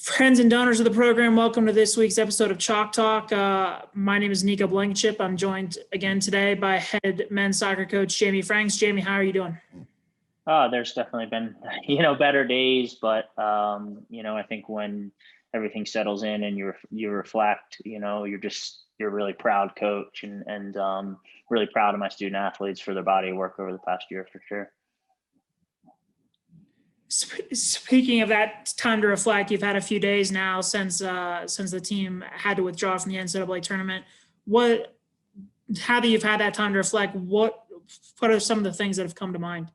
Friends and donors of the program, welcome to this week's episode of Chalk Talk. My name is Nico Blankenship. I'm joined again today by head men's soccer coach Jamie Franks. Jamie, how are you doing? There's definitely been, better days, but I think when everything settles in and you reflect, you're a really proud coach and really proud of my student athletes for their body of work over the past year for sure. Speaking of that time to reflect, you've had a few days now since the team had to withdraw from the NCAA tournament. How that you've had that time to reflect, what are some of the things that have come to mind?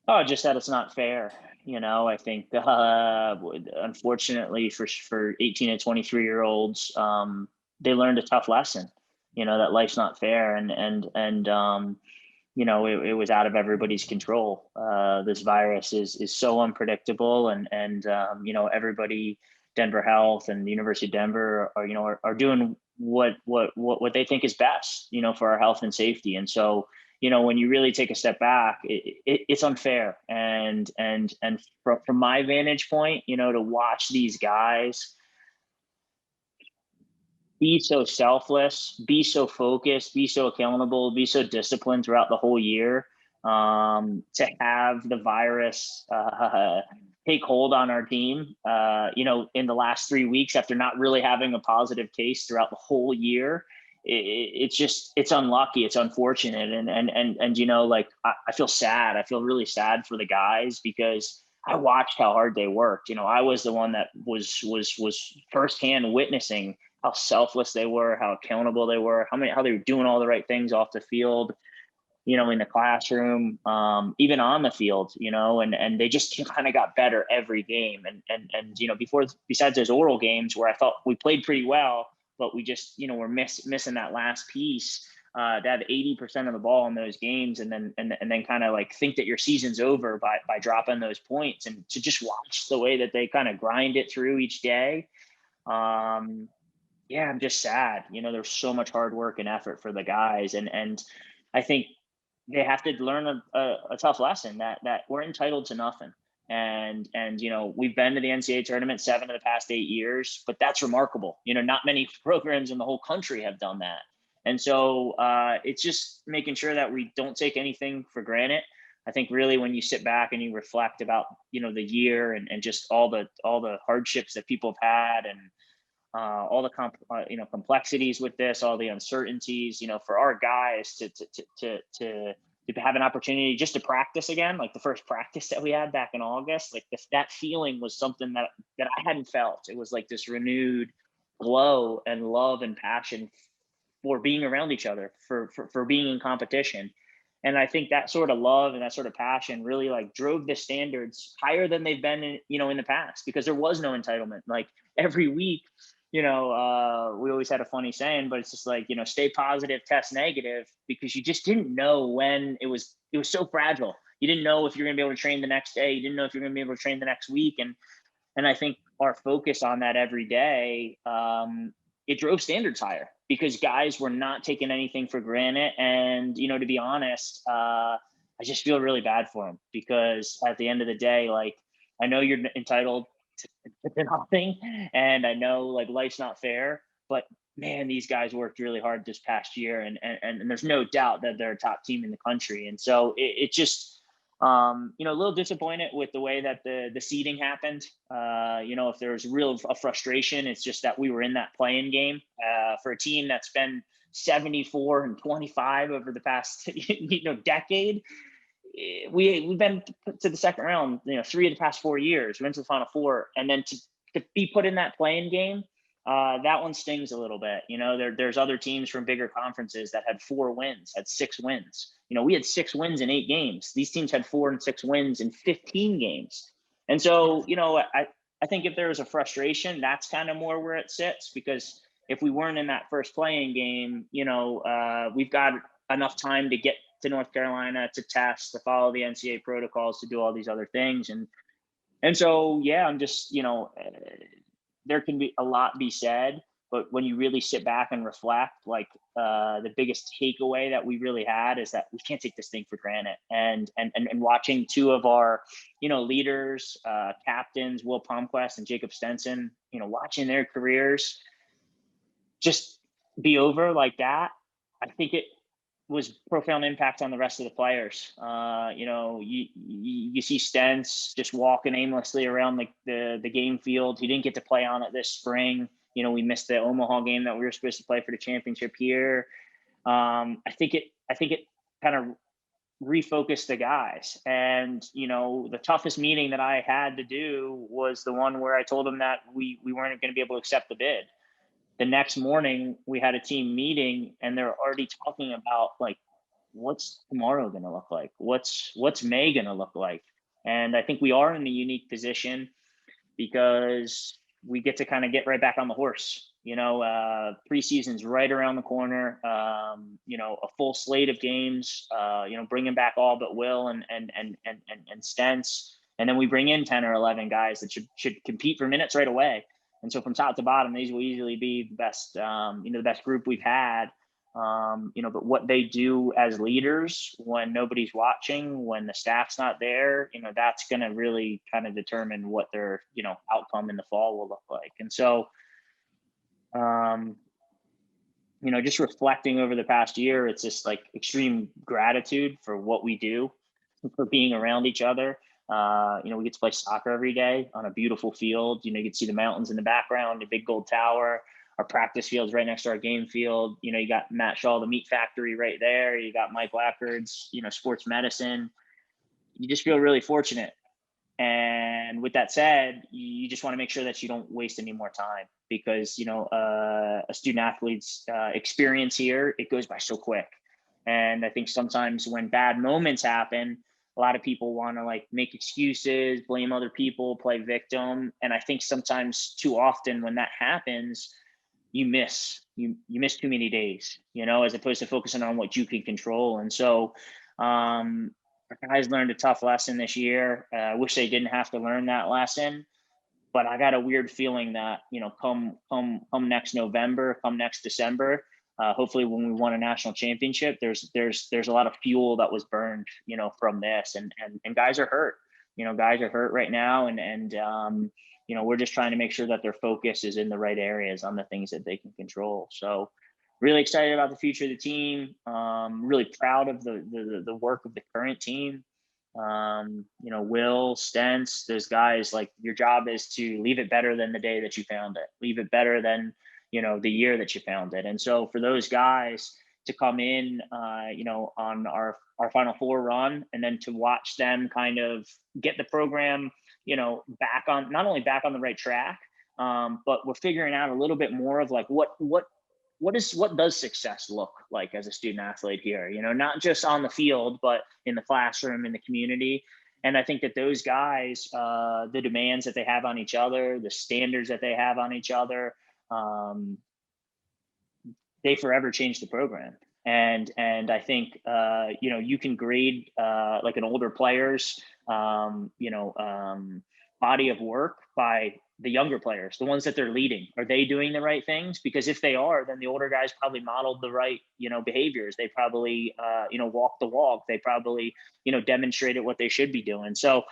Oh, just that it's not fair. I think unfortunately for 18 and 23-year-olds, they learned a tough lesson. That life's not fair, it was out of everybody's control. This virus is so unpredictable, and everybody, Denver Health and the University of Denver are doing what they think is best, for our health and safety. And so, when you really take a step back, it's unfair. And from my vantage point, to watch these guys be so selfless, be so focused, be so accountable, be so disciplined throughout the whole year, to have the virus take hold on our team, in the last 3 weeks after not really having a positive case throughout the whole year. It's unlucky. It's unfortunate. I feel sad. I feel really sad for the guys because I watched how hard they worked. I was the one that was firsthand witnessing how selfless they were, how accountable they were, how they were doing all the right things off the field, in the classroom, even on the field, and they just kind of got better every game. Besides those oral games where I thought we played pretty well, but we just, we're missing that last piece, to have 80% of the ball in those games and then kind of like think that your season's over by dropping those points, and to just watch the way that they kind of grind it through each day. I'm just sad. There's so much hard work and effort for the guys. And I think they have to learn a tough lesson that we're entitled to nothing. And we've been to the NCAA tournament 7 of the past 8 years, but that's remarkable. Not many programs in the whole country have done that. And so it's just making sure that we don't take anything for granted. I think really when you sit back and you reflect about, the year and just all the hardships that people have had, and all the complexities with this, all the uncertainties, for our guys to have an opportunity just to practice again, like the first practice that we had back in August, like that feeling was something that I hadn't felt. It was like this renewed glow and love and passion for being around each other, for being in competition. And I think that sort of love and that sort of passion really like drove the standards higher than they've been in the past, because there was no entitlement. Like every week, we always had a funny saying, but it's just like, stay positive, test negative, because you just didn't know when it was so fragile. You didn't know if you're going to be able to train the next day. You didn't know if you're going to be able to train the next week. And I think our focus on that every day, it drove standards higher because guys were not taking anything for granted. And, to be honest, I just feel really bad for them, because at the end of the day, like, I know you're entitled to nothing, and I know like life's not fair, but man, these guys worked really hard this past year, and there's no doubt that they're a top team in the country. And so it just a little disappointed with the way that the seeding happened. If there was a frustration, it's just that we were in that play-in game for a team that's been 74 and 25 over the past decade. We've been to the second round, 3 of the past 4 years. We went to the Final Four, and then to be put in that play-in game, that one stings a little bit. There's other teams from bigger conferences that had 4 wins, had 6 wins. We had 6 wins in 8 games. These teams had 4 and 6 wins in 15 games. And so, I think if there was a frustration, that's kind of more where it sits, because if we weren't in that first play-in game, we've got enough time to get to North Carolina, to test, to follow the NCAA protocols, to do all these other things. And so, I'm just, there can be a lot be said, But when you really sit back and reflect, like the biggest takeaway that we really had is that we can't take this thing for granted. And watching two of our, leaders, captains, Will Palmquist and Jacob Stensson, watching their careers just be over like that, I think it was profound impact on the rest of the players. You see Stens just walking aimlessly around the game field. He didn't get to play on it this spring. We missed the Omaha game that we were supposed to play for the championship here. I think it kind of refocused the guys. And, the toughest meeting that I had to do was the one where I told them that we weren't going to be able to accept the bid. The next morning we had a team meeting and they're already talking about like, what's tomorrow going to look like? What's May going to look like? And I think we are in the unique position because we get to kind of get right back on the horse. Preseason's right around the corner. A full slate of games. Bringing back all but Will and Stents, and then we bring in 10 or 11 guys that should compete for minutes right away. And so from top to bottom, these will easily be the best, the best group we've had. But what they do as leaders when nobody's watching, when the staff's not there, that's going to really kind of determine what their, outcome in the fall will look like. And so, just reflecting over the past year, it's just like extreme gratitude for what we do, for being around each other. We get to play soccer every day on a beautiful field. You get to see the mountains in the background, the big gold tower. Our practice field's right next to our game field. You got Matt Shaw, the meat factory right there. You got Mike Blackard's, sports medicine. You just feel really fortunate. And with that said, you just want to make sure that you don't waste any more time because, a student athlete's experience here, it goes by so quick. And I think sometimes when bad moments happen, a lot of people want to like make excuses, blame other people, play victim. And I think sometimes too often when that happens, you miss too many days, as opposed to focusing on what you can control. And so our guys learned a tough lesson this year. I wish they didn't have to learn that lesson, but I got a weird feeling that, come next November, come next December, hopefully when we won a national championship, there's a lot of fuel that was burned, from this, and guys are hurt. Guys are hurt right now, and we're just trying to make sure that their focus is in the right areas on the things that they can control. So really excited about the future of the team. Really proud of the work of the current team. Will, Stents, those guys, like your job is to leave it better than the day that you found it. Leave it better than, the year that you found it. And so for those guys to come in, on our Final Four run, and then to watch them kind of get the program, not only back on the right track, but we're figuring out a little bit more of like what does success look like as a student athlete here, not just on the field, but in the classroom, in the community. And I think that those guys, the demands that they have on each other, the standards that they have on each other, they forever change the program. And I think, you can grade like an older player's, body of work by the younger players, the ones that they're leading. Are they doing the right things? Because if they are, then the older guys probably modeled the right, behaviors. They probably, walked the walk. They probably, demonstrated what they should be doing. So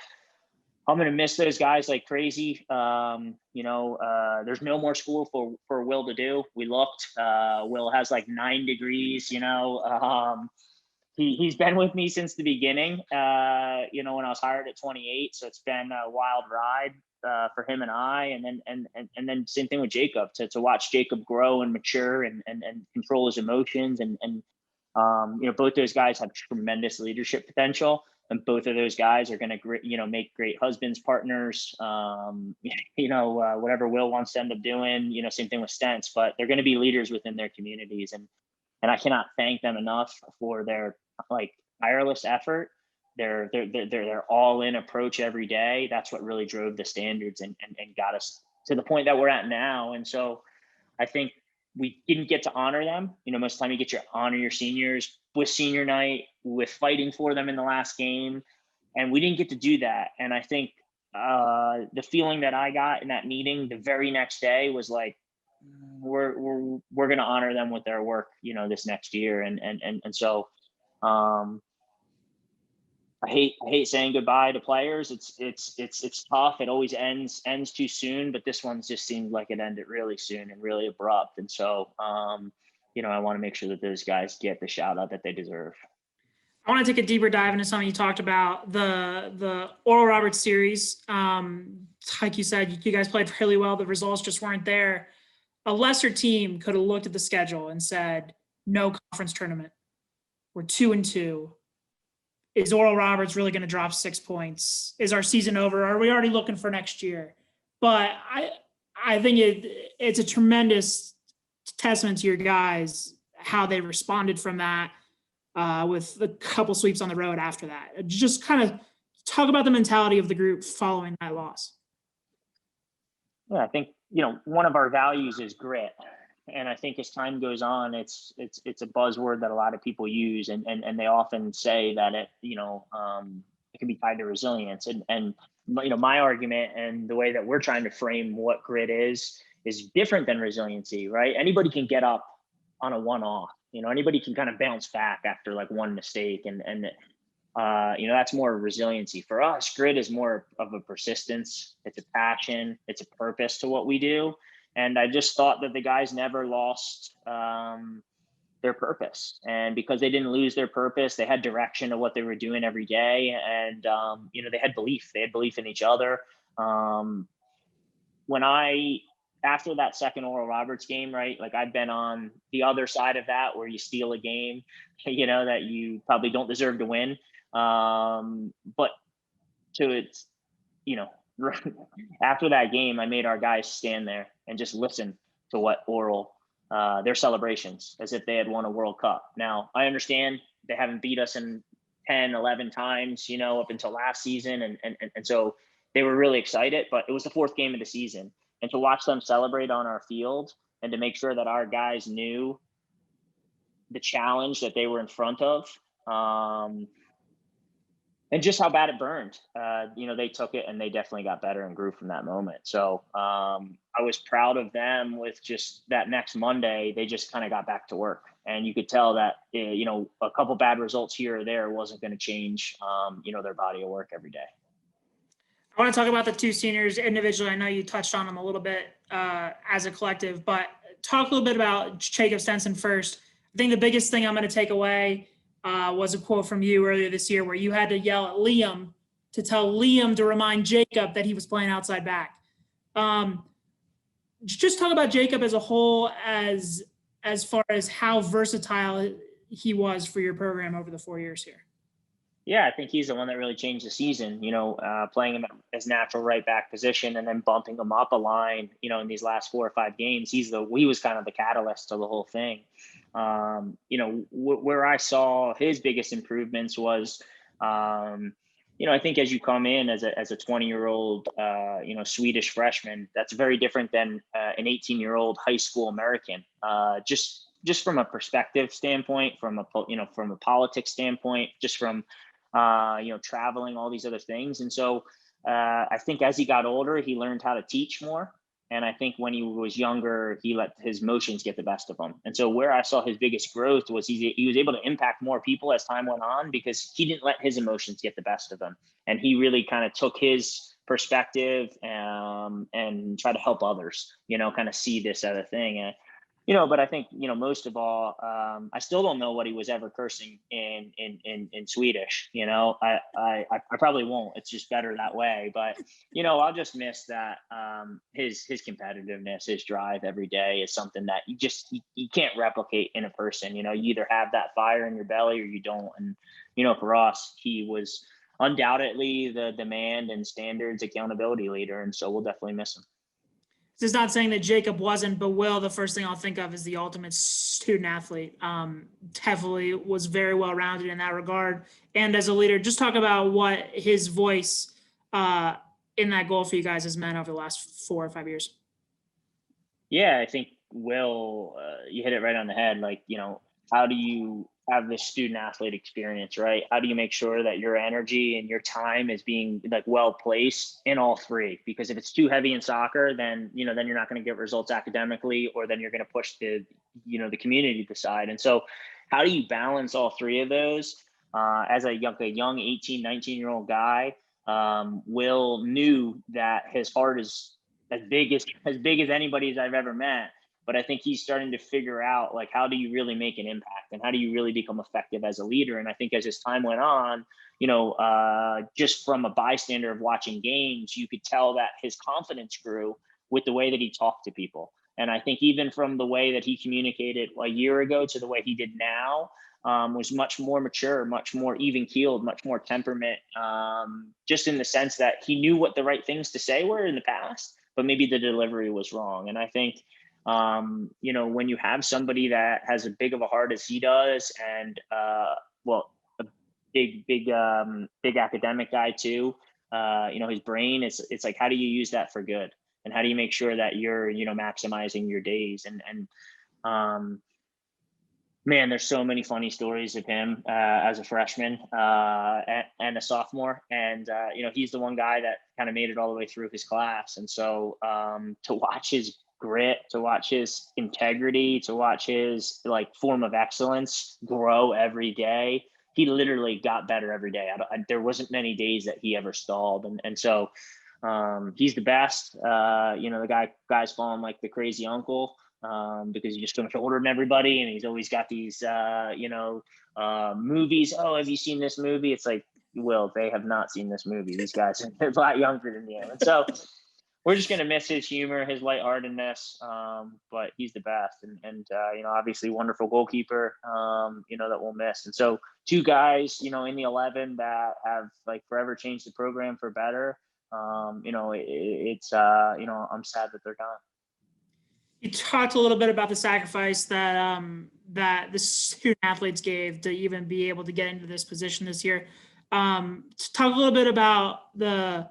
I'm going to miss those guys like crazy. There's no more school for Will to do. We looked, Will has like 9 degrees, he's been with me since the beginning, when I was hired at 28. So it's been a wild ride for him and I, and then same thing with Jacob, to watch Jacob grow and mature and control his emotions. And both those guys have tremendous leadership potential. And both of those guys are going to, make great husbands, partners, whatever Will wants to end up doing, same thing with Stents, but they're going to be leaders within their communities. And I cannot thank them enough for their like tireless effort, their all in approach every day. That's what really drove the standards and got us to the point that we're at now. And so I think we didn't get to honor them. Most of the time you get to honor your seniors with senior night, with fighting for them in the last game. And we didn't get to do that. And I think the feeling that I got in that meeting the very next day was like, we're going to honor them with their work, this next year. And so, I hate saying goodbye to players. It's tough. It always ends too soon, but this one just seemed like it ended really soon and really abrupt. And so, I want to make sure that those guys get the shout out that they deserve. I want to take a deeper dive into something you talked about, the Oral Roberts series. Like you said, you guys played really well. The results just weren't there. A lesser team could have looked at the schedule and said, no conference tournament. We're 2-2. Is Oral Roberts really going to drop 6 points? Is our season over? Are we already looking for next year? But I think it's a tremendous testament to your guys, how they responded from that with a couple sweeps on the road after that. Just kind of talk about the mentality of the group following that loss. Yeah, I think, one of our values is grit. And I think as time goes on, it's a buzzword that a lot of people use, and they often say that it can be tied to resilience. And my argument and the way that we're trying to frame what grit is different than resiliency, right? Anybody can get up on a one-off. Anybody can kind of bounce back after like one mistake, and that's more resiliency. For us, grit is more of a persistence. It's a passion. It's a purpose to what we do. And I just thought that the guys never lost their purpose. And because they didn't lose their purpose, they had direction of what they were doing every day. And, they had belief. They had belief in each other. After that second Oral Roberts game, right, like I've been on the other side of that where you steal a game, that you probably don't deserve to win. But after that game, I made our guys stand there and just listen to what Oral, their celebrations, as if they had won a World Cup. Now, I understand they haven't beat us in 10, 11 times, up until last season. And so they were really excited, but it was the fourth game of the season. And to watch them celebrate on our field and to make sure that our guys knew the challenge that they were in front of, and just how bad it burned, they took it and they definitely got better and grew from that moment. So I was proud of them. With just that next Monday, they just kind of got back to work. And you could tell that, a couple bad results here or there wasn't going to change, their body of work every day. I want to talk about the two seniors individually. I know you touched on them a little bit as a collective, but talk a little bit about Jacob Stensson first. I think the biggest thing I'm going to take away was a quote from you earlier this year where you had to yell at Liam to tell Liam to remind Jacob that he was playing outside back. Just talk about Jacob as a whole, as far as how versatile he was for your program over the 4 years here. Yeah, I think he's the one that really changed the season, playing him as natural right back position and then bumping him up a line, in these last 4 or 5 games. He was kind of the catalyst to the whole thing. Where I saw his biggest improvements was, I think as you come in as a 20-year-old, Swedish freshman, that's very different than an 18-year-old high school American. Just from a perspective standpoint, from a politics standpoint, just from traveling, all these other things. And so I think as he got older, he learned how to teach more. And I think when he was younger, he let his emotions get the best of him. And so where I saw his biggest growth was he was able to impact more people as time went on, because he didn't let his emotions get the best of him. And he really kind of took his perspective and tried to help others, kind of see this other thing. And but I think, most of all, I still don't know what he was ever cursing in Swedish. I probably won't. It's just better that way. But, I'll just miss that. His competitiveness, his drive every day is something that you can't replicate in a person. You either have that fire in your belly or you don't. And, for us, he was undoubtedly the demand and standards accountability leader. And so we'll definitely miss him. This is not saying that Jacob wasn't, but Will, the first thing I'll think of is the ultimate student athlete. Definitely was very well rounded in that regard. And as a leader, just talk about what his voice in that goal for you guys has meant over the last 4 or 5 years. Yeah, I think Will, you hit it right on the head. Like, how do you have this student athlete experience, right? How do you make sure that your energy and your time is being like well placed in all three? Because if it's too heavy in soccer, then, then you're not going to get results academically, or then you're going to push the community to the side. And so how do you balance all three of those? As a young 18, 19-year-old guy, Will knew that his heart is as big as anybody's I've ever met. But I think he's starting to figure out, like, how do you really make an impact, and how do you really become effective as a leader? And I think as his time went on, just from a bystander of watching games, you could tell that his confidence grew with the way that he talked to people. And I think even from the way that he communicated a year ago to the way he did now, was much more mature, much more even keeled, much more temperament, just in the sense that he knew what the right things to say were in the past, but maybe the delivery was wrong. And I think, when you have somebody that has as big of a heart as he does, and a big academic guy too, his brain, it's like, how do you use that for good? And how do you make sure that you're, maximizing your days? And man, there's so many funny stories of him as a freshman and a sophomore. And, he's the one guy that kind of made it all the way through his class. And so to watch his grit, to watch his integrity, to watch his form of excellence grow every day, he literally got better every day. There wasn't many days that he ever stalled. And so he's the best. The guys call him like the crazy uncle. Because he's just so much older than everybody, and he's always got these, movies. Oh, have you seen this movie? It's like, Will, they have not seen this movie. These guys are a lot younger than you. And so we're just going to miss his humor, his lightheartedness, but he's the best. And obviously wonderful goalkeeper, that we'll miss. And so two guys, in the 11 that have forever changed the program for better. I'm sad that they're gone. You talked a little bit about the sacrifice that that the student athletes gave to even be able to get into this position this year. Talk a little bit about the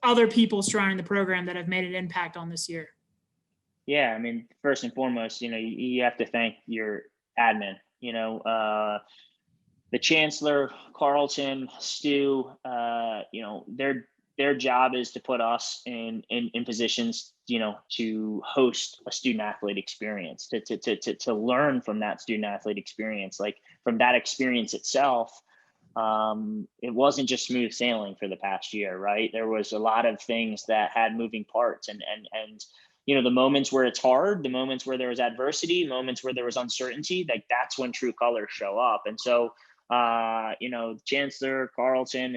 other people surrounding the program that have made an impact on this year. Yeah, I mean, first and foremost, you have to thank your admin. The chancellor, Carlton, Stu. Their job is to put us in positions, to host a student athlete experience, to learn from that student athlete experience, from that experience itself. It wasn't just smooth sailing for the past year, right? There was a lot of things that had moving parts, and the moments where it's hard, the moments where there was adversity, moments where there was uncertainty, that's when true colors show up. And so, Chancellor, Carlton,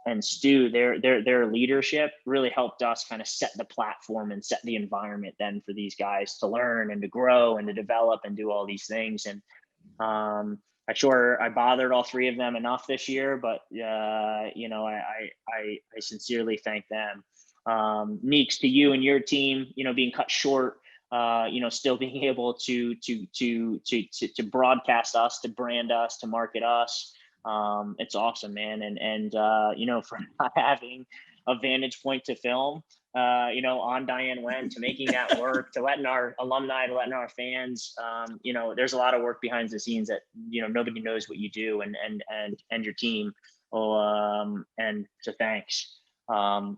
and Stu, their leadership really helped us kind of set the platform and set the environment then for these guys to learn and to grow and to develop and do all these things. And I bothered all three of them enough this year, but I sincerely thank them. Neeks, to you and your team, being cut short, still being able to broadcast us, to brand us, to market us. It's awesome, man. And for not having a vantage point to film, on Diane Wen, to making that work, to letting our alumni, to letting our fans, there's a lot of work behind the scenes that, nobody knows what you do, and your team. And so thanks.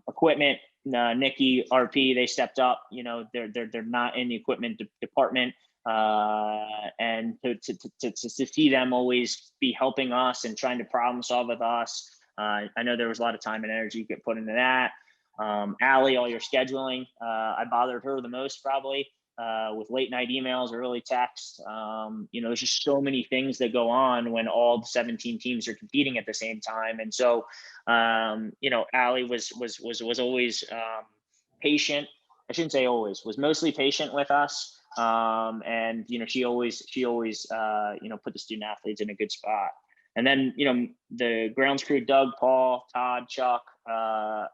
Equipment, Nikki, RP, they stepped up. They're not in the equipment department. And to see them always be helping us and trying to problem solve with us. I know there was a lot of time and energy you get put into that. Allie, all your scheduling, I bothered her the most probably, with late night emails or early texts. There's just so many things that go on when all 17 teams are competing at the same time. And so, Allie was always patient. I shouldn't say always, was mostly patient with us. And she always put the student athletes in a good spot. And then, the grounds crew, Doug, Paul, Todd, Chuck,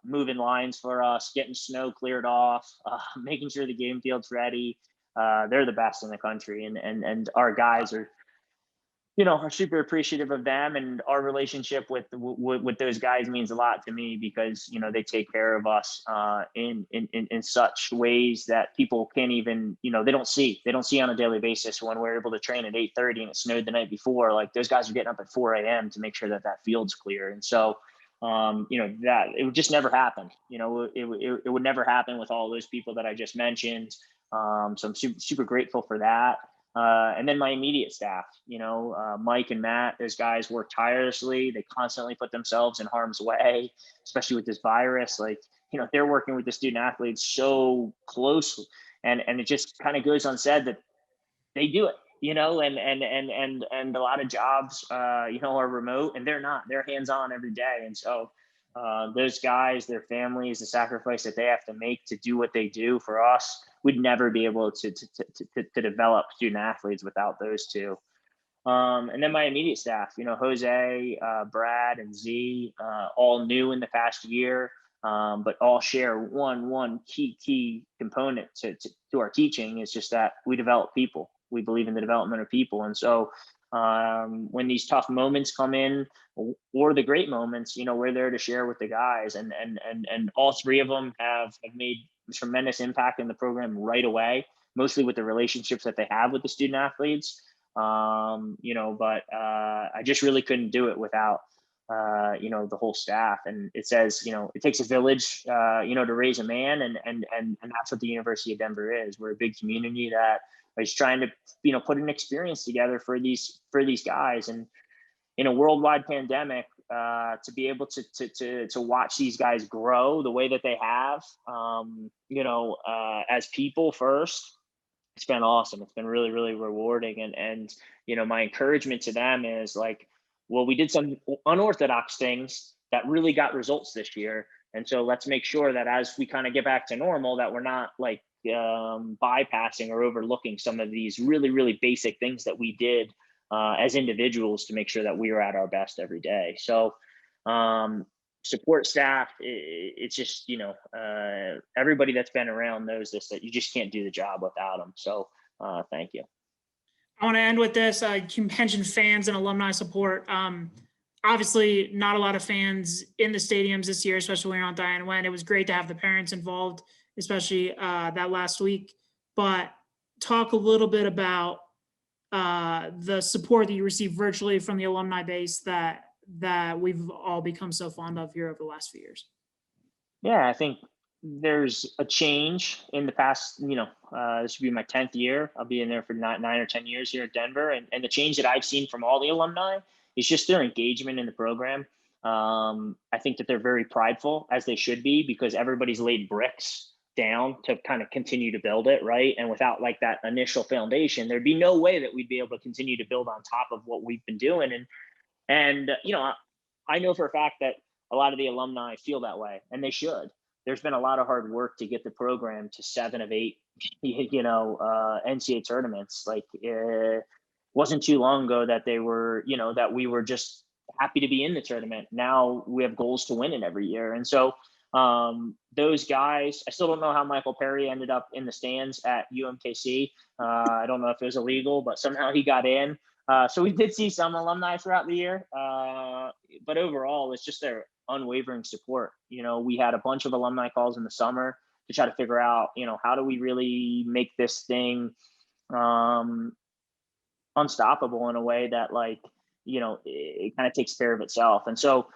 moving lines for us, getting snow cleared off, making sure the game field's ready. They're the best in the country. And our guys are are super appreciative of them, and our relationship with those guys means a lot to me because they take care of us in such ways that people can't even they don't see on a daily basis. When we're able to train at 8:30 and it snowed the night before, like those guys are getting up at 4 a.m. to make sure that field's clear. And so that it would just never happen. It would never happen with all those people that I just mentioned. So I'm super grateful for that. And then my immediate staff, Mike and Matt, those guys work tirelessly. They constantly put themselves in harm's way, especially with this virus. Like, they're working with the student athletes so closely, and it just kind of goes unsaid that they do it, and a lot of jobs, are remote, and they're not. They're hands-on every day, and so those guys, their families, the sacrifice that they have to make to do what they do for us, we'd never be able to develop student athletes without those two. And then my immediate staff, Jose, Brad, and Z, all new in the past year, but all share one key component to our teaching is just that we develop people. We believe in the development of people, and so when these tough moments come in, or the great moments, we're there to share with the guys, and all three of them have made tremendous impact in the program right away, mostly with the relationships that they have with the student athletes. But I just really couldn't do it without the whole staff. And it says, it takes a village, to raise a man, and that's what the University of Denver is. We're a big community that is trying to, put an experience together for these guys. And in a worldwide pandemic, to be able to watch these guys grow the way that they have, as people first, it's been awesome. It's been really, really rewarding. And my encouragement to them is like, well, we did some unorthodox things that really got results this year. And so let's make sure that as we kind of get back to normal, that we're not like bypassing or overlooking some of these really, really basic things that we did as individuals to make sure that we are at our best every day. So support staff, it's just, everybody that's been around knows this, that you just can't do the job without them. So thank you. I want to end with this. You mentioned fans and alumni support. Obviously, not a lot of fans in the stadiums this year, especially when you're on Diane Wen. It was great to have the parents involved, especially that last week. But talk a little bit about the support that you received virtually from the alumni base that we've all become so fond of here over the last few years. Yeah, I think there's a change in the past, this will be my 10th year. I'll be in there for 9 or 10 years here at Denver. And the change that I've seen from all the alumni is just their engagement in the program. I think that they're very prideful, as they should be, because everybody's laid bricks down to kind of continue to build it, right? And without like that initial foundation, there'd be no way that we'd be able to continue to build on top of what we've been doing. And I know for a fact that a lot of the alumni feel that way, and they should. There's been a lot of hard work to get the program to 7 of 8, NCAA tournaments. Like, it wasn't too long ago that they were, that we were just happy to be in the tournament. Now we have goals to win it every year. And so those guys, I still don't know how Michael Perry ended up in the stands at UMKC. I don't know if it was illegal, but somehow he got in. So we did see some alumni throughout the year, but overall, it's just their unwavering support. We had a bunch of alumni calls in the summer to try to figure out, how do we really make this thing unstoppable in a way that, like, it kind of takes care of itself. And so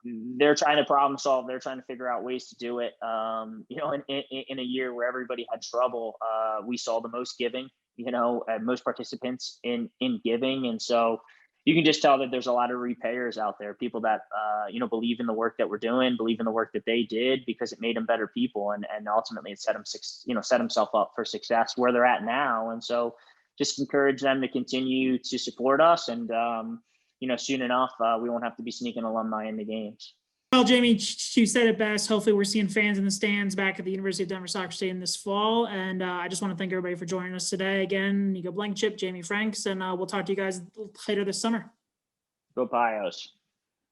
they're trying to problem solve. They're trying to figure out ways to do it. In a year where everybody had trouble, we saw the most giving, and most participants in giving. And so you can just tell that there's a lot of repayers out there, people that, believe in the work that we're doing, believe in the work that they did, because it made them better people. And ultimately it set himself up for success where they're at now. And so just encourage them to continue to support us. And, soon enough, we won't have to be sneaking alumni in the games. Well, Jamie, you said it best. Hopefully we're seeing fans in the stands back at the University of Denver Soccer Stadium this fall. And I just want to thank everybody for joining us today. Again, Nico Blankenship, Jamie Franks, and we'll talk to you guys later this summer. Go Pios.